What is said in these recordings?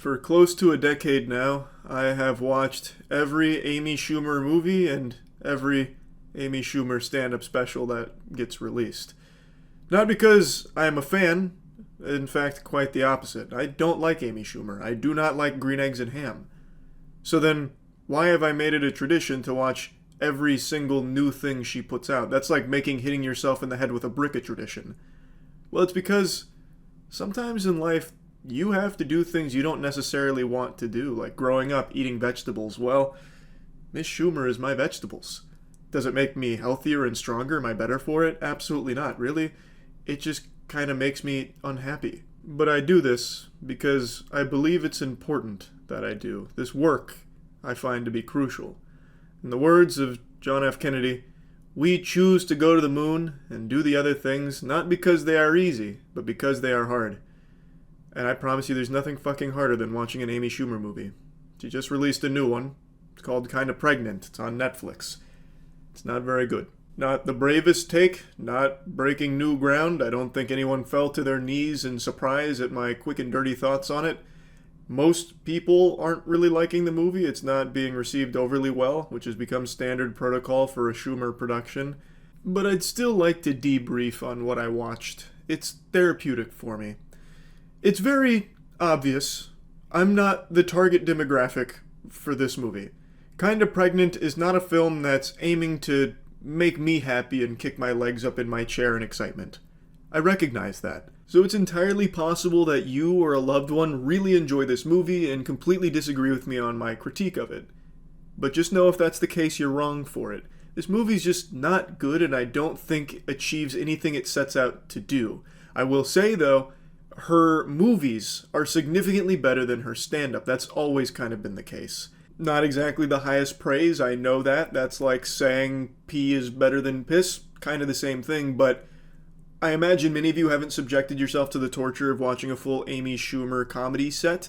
For close to a decade now, I have watched every Amy Schumer movie and every Amy Schumer stand-up special that gets released. Not because I am a fan, in fact, quite the opposite. I don't like Amy Schumer. I do not like green eggs and ham. So then, why have I made it a tradition to watch every single new thing she puts out? That's like making hitting yourself in the head with a brick a tradition. Well, it's because sometimes in life, you have to do things you don't necessarily want to do, like growing up eating vegetables. Well, Miss Schumer is my vegetables. Does it make me healthier and stronger? Am I better for it? Absolutely not, really. It just kind of makes me unhappy. But I do this because I believe it's important that I do. This work I find to be crucial. In the words of John F. Kennedy, we choose to go to the moon and do the other things not because they are easy, but because they are hard. And I promise you there's nothing fucking harder than watching an Amy Schumer movie. She just released a new one. It's called Kinda Pregnant. It's on Netflix. It's not very good. Not the bravest take, not breaking new ground. I don't think anyone fell to their knees in surprise at my quick and dirty thoughts on it. Most people aren't really liking the movie. It's not being received overly well, which has become standard protocol for a Schumer production. But I'd still like to debrief on what I watched. It's therapeutic for me. It's very obvious. I'm not the target demographic for this movie. Kinda Pregnant is not a film that's aiming to make me happy and kick my legs up in my chair in excitement. I recognize that. So it's entirely possible that you or a loved one really enjoy this movie and completely disagree with me on my critique of it. But just know if that's the case, you're wrong for it. This movie's just not good and I don't think achieves anything it sets out to do. I will say, though, her movies are significantly better than her stand-up. That's always kind of been the case. Not exactly the highest praise, I know that. That's like saying pee is better than piss. Kind of the same thing, but I imagine many of you haven't subjected yourself to the torture of watching a full Amy Schumer comedy set.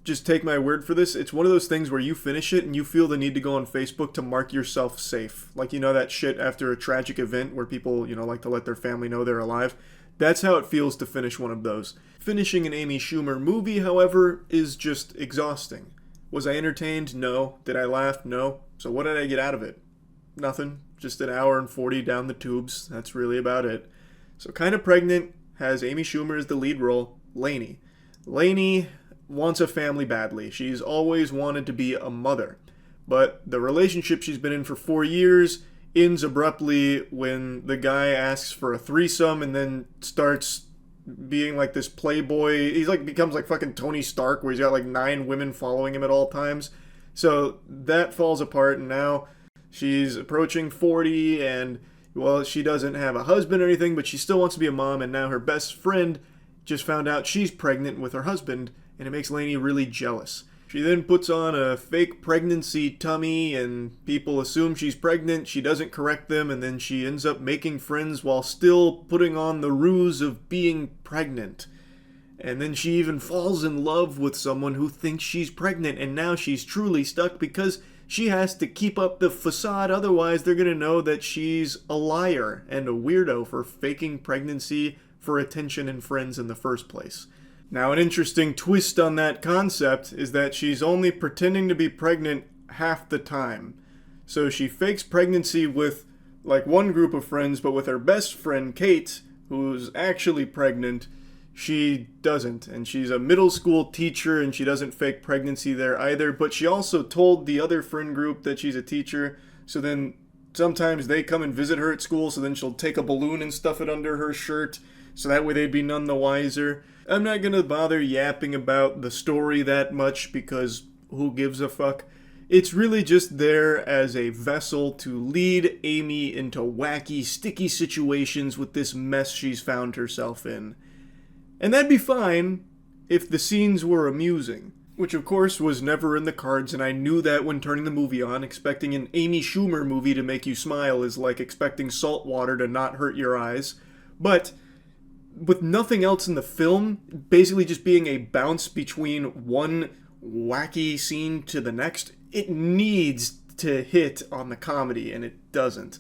Just take my word for this. It's one of those things where you finish it and you feel the need to go on Facebook to mark yourself safe. Like, you know that shit after a tragic event where people, like to let their family know they're alive? That's how it feels to finish one of those. Finishing an Amy Schumer movie, however, is just exhausting. Was I entertained? No. Did I laugh? No. So what did I get out of it? Nothing. Just an hour and 40 down the tubes. That's really about it. So Kinda Pregnant has Amy Schumer as the lead role, Lainey. Lainey wants a family badly. She's always wanted to be a mother. But the relationship she's been in for 4 years ends abruptly when the guy asks for a threesome and then starts being like this playboy. He's like becomes like fucking Tony Stark where he's got like 9 women following him at all times. So that falls apart and now she's approaching 40 and well, she doesn't have a husband or anything, but she still wants to be a mom and now her best friend just found out she's pregnant with her husband and it makes Lainey really jealous. She then puts on a fake pregnancy tummy and people assume she's pregnant. She doesn't correct them and then she ends up making friends while still putting on the ruse of being pregnant. And then she even falls in love with someone who thinks she's pregnant and now she's truly stuck because she has to keep up the facade, otherwise they're going to know that she's a liar and a weirdo for faking pregnancy for attention and friends in the first place. Now, an interesting twist on that concept is that she's only pretending to be pregnant half the time. So she fakes pregnancy with, like, one group of friends, but with her best friend, Kate, who's actually pregnant, she doesn't. And she's a middle school teacher, and she doesn't fake pregnancy there either. But she also told the other friend group that she's a teacher, so then sometimes they come and visit her at school, so then she'll take a balloon and stuff it under her shirt, so that way they'd be none the wiser. I'm not going to bother yapping about the story that much because who gives a fuck? It's really just there as a vessel to lead Amy into wacky, sticky situations with this mess she's found herself in. And that'd be fine if the scenes were amusing, which of course was never in the cards, and I knew that when turning the movie on. Expecting an Amy Schumer movie to make you smile is like expecting salt water to not hurt your eyes. But with nothing else in the film, basically just being a bounce between one wacky scene to the next, it needs to hit on the comedy, and it doesn't.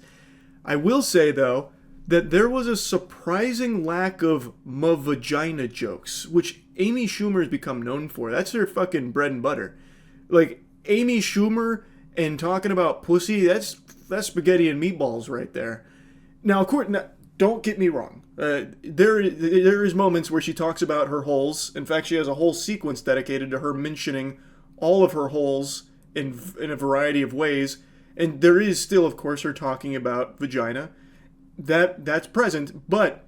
I will say, though, that there was a surprising lack of ma vagina jokes, which Amy Schumer has become known for. That's her fucking bread and butter. Like, Amy Schumer and talking about pussy, that's spaghetti and meatballs right there. Now, of course, don't get me wrong. There is moments where she talks about her holes. In fact, she has a whole sequence dedicated to her mentioning all of her holes in a variety of ways. And there is still, of course, her talking about vagina. That's present, but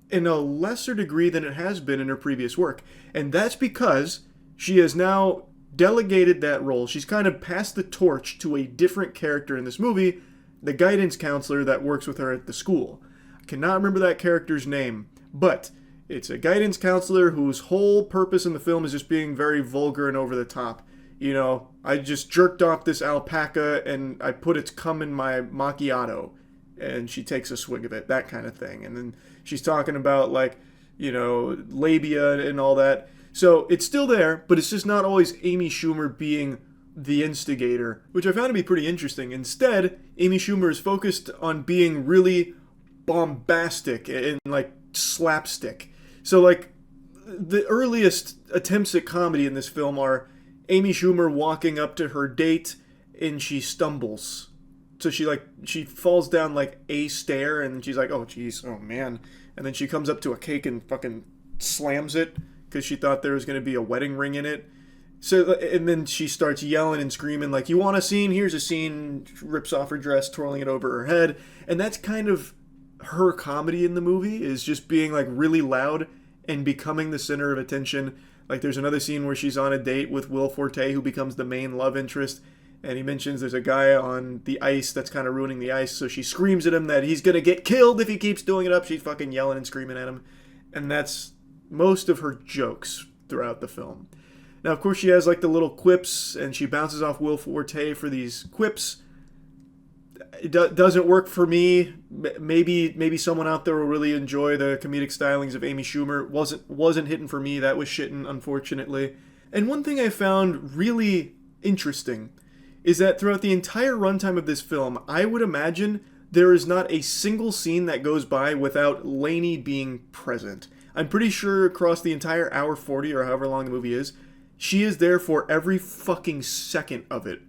in a lesser degree than it has been in her previous work. And that's because she has now delegated that role. She's kind of passed the torch to a different character in this movie, the guidance counselor that works with her at the school. I cannot remember that character's name, but it's a guidance counselor whose whole purpose in the film is just being very vulgar and over the top. You know, I just jerked off this alpaca and I put its cum in my macchiato. And she takes a swig of it, that kind of thing. And then she's talking about, like, you know, labia and all that. So it's still there, but it's just not always Amy Schumer being the instigator, which I found to be pretty interesting. Instead, Amy Schumer is focused on being really bombastic and, like, slapstick. So, like, the earliest attempts at comedy in this film are Amy Schumer walking up to her date and she stumbles. So she falls down like a stair and she's like, oh geez, oh man. And then she comes up to a cake and fucking slams it because she thought there was going to be a wedding ring in it. So, and then she starts yelling and screaming like, you want a scene? Here's a scene. Rips off her dress, twirling it over her head. And that's kind of her comedy in the movie, is just being like really loud and becoming the center of attention. Like there's another scene where she's on a date with Will Forte, who becomes the main love interest. And he mentions there's a guy on the ice that's kind of ruining the ice. So she screams at him that he's going to get killed if he keeps doing it up. She's fucking yelling and screaming at him. And that's most of her jokes throughout the film. Now, of course, she has like the little quips and she bounces off Will Forte for these quips. It doesn't work for me. Maybe someone out there will really enjoy the comedic stylings of Amy Schumer. Wasn't hitting for me. That was shitting, unfortunately. And one thing I found really interesting is that throughout the entire runtime of this film, I would imagine there is not a single scene that goes by without Lainey being present. I'm pretty sure across the entire hour 40 or however long the movie is, she is there for every fucking second of it.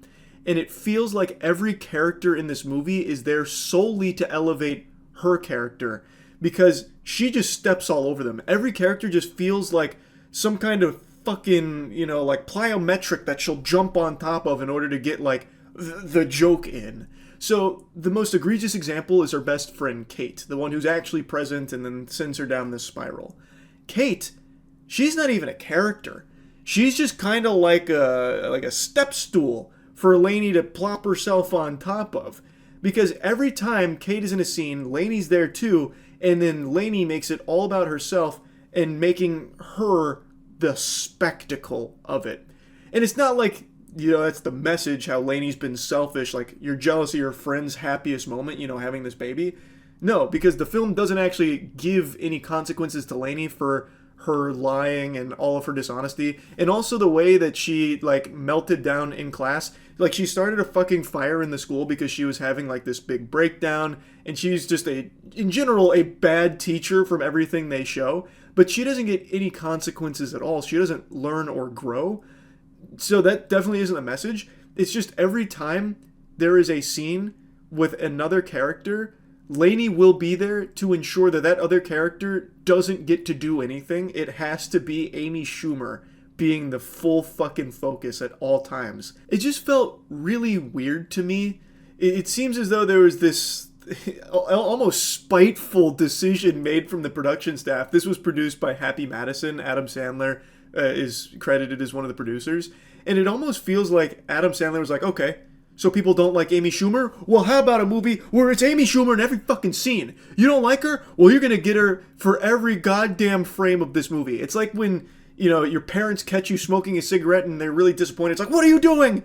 And it feels like every character in this movie is there solely to elevate her character, because she just steps all over them. Every character just feels like some kind of fucking, you know, like plyometric that she'll jump on top of in order to get like the joke in. So the most egregious example is her best friend Kate, the one who's actually present and then sends her down this spiral. Kate, she's not even a character. She's just kind of like a step stool for Lainey to plop herself on top of. Because every time Kate is in a scene, Lainey's there too, and then Lainey makes it all about herself and making her the spectacle of it. And it's not like, you know, that's the message, how Lainey's been selfish, like you're jealous of your friend's happiest moment, you know, having this baby. No, because the film doesn't actually give any consequences to Lainey for her lying and all of her dishonesty. And also the way that she like melted down in class. Like she started a fucking fire in the school because she was having like this big breakdown, and she's just in general a bad teacher from everything they show. But she doesn't get any consequences at all. She doesn't learn or grow. So that definitely isn't a message. It's just every time there is a scene with another character, Lainey will be there to ensure that that other character doesn't get to do anything. It has to be Amy Schumer being the full fucking focus at all times. It just felt really weird to me. It seems as though there was this almost spiteful decision made from the production staff. This was produced by Happy Madison. Adam Sandler is credited as one of the producers. And it almost feels like Adam Sandler was like, okay, so people don't like Amy Schumer? Well, how about a movie where it's Amy Schumer in every fucking scene? You don't like her? Well, you're gonna get her for every goddamn frame of this movie. It's like when, you know, your parents catch you smoking a cigarette and they're really disappointed. It's like, what are you doing?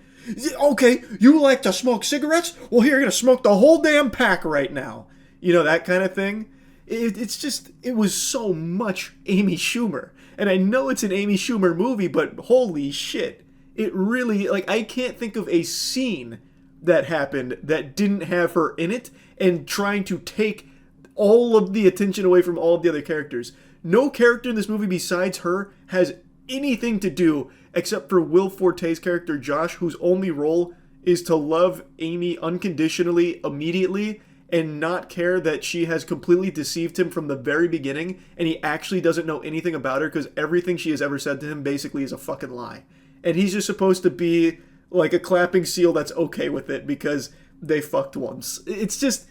Okay, you like to smoke cigarettes? Well, here, you're gonna smoke the whole damn pack right now. You know, that kind of thing. It's just, it was so much Amy Schumer. And I know it's an Amy Schumer movie, but holy shit. It really, like, I can't think of a scene that happened that didn't have her in it and trying to take all of the attention away from all of the other characters. No character in this movie besides her has anything to do except for Will Forte's character Josh, whose only role is to love Amy unconditionally, immediately, and not care that she has completely deceived him from the very beginning, and he actually doesn't know anything about her because everything she has ever said to him basically is a fucking lie. And he's just supposed to be like a clapping seal that's okay with it because they fucked once. It's just,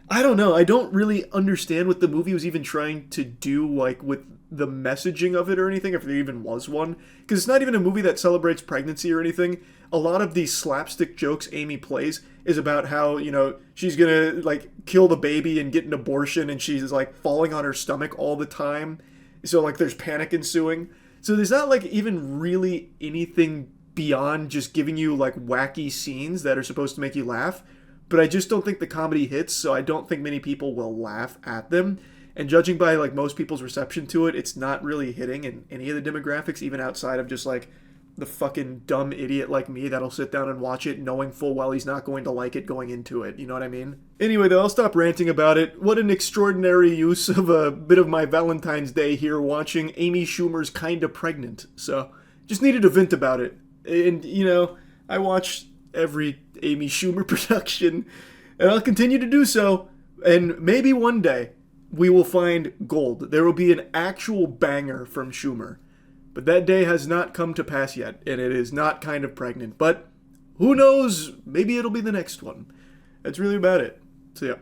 I don't know. I don't really understand what the movie was even trying to do, like with the messaging of it or anything, if there even was one. Because it's not even a movie that celebrates pregnancy or anything. A lot of these slapstick jokes Amy plays is about how, you know, she's gonna like kill the baby and get an abortion, and she's like falling on her stomach all the time. So like there's panic ensuing. So there's not like even really anything beyond just giving you like wacky scenes that are supposed to make you laugh. But I just don't think the comedy hits, so I don't think many people will laugh at them. And judging by like most people's reception to it, it's not really hitting in any of the demographics, even outside of just like the fucking dumb idiot like me that'll sit down and watch it knowing full well he's not going to like it going into it. You know what I mean? Anyway, though, I'll stop ranting about it. What an extraordinary use of a bit of my Valentine's Day here watching Amy Schumer's Kinda Pregnant. So, just needed to vent about it. And, you know, I watch every Amy Schumer production, and I'll continue to do so. And maybe one day we will find gold. There will be an actual banger from Schumer. But that day has not come to pass yet, and it is not Kind of Pregnant. But who knows? Maybe it'll be the next one. That's really about it. So yeah.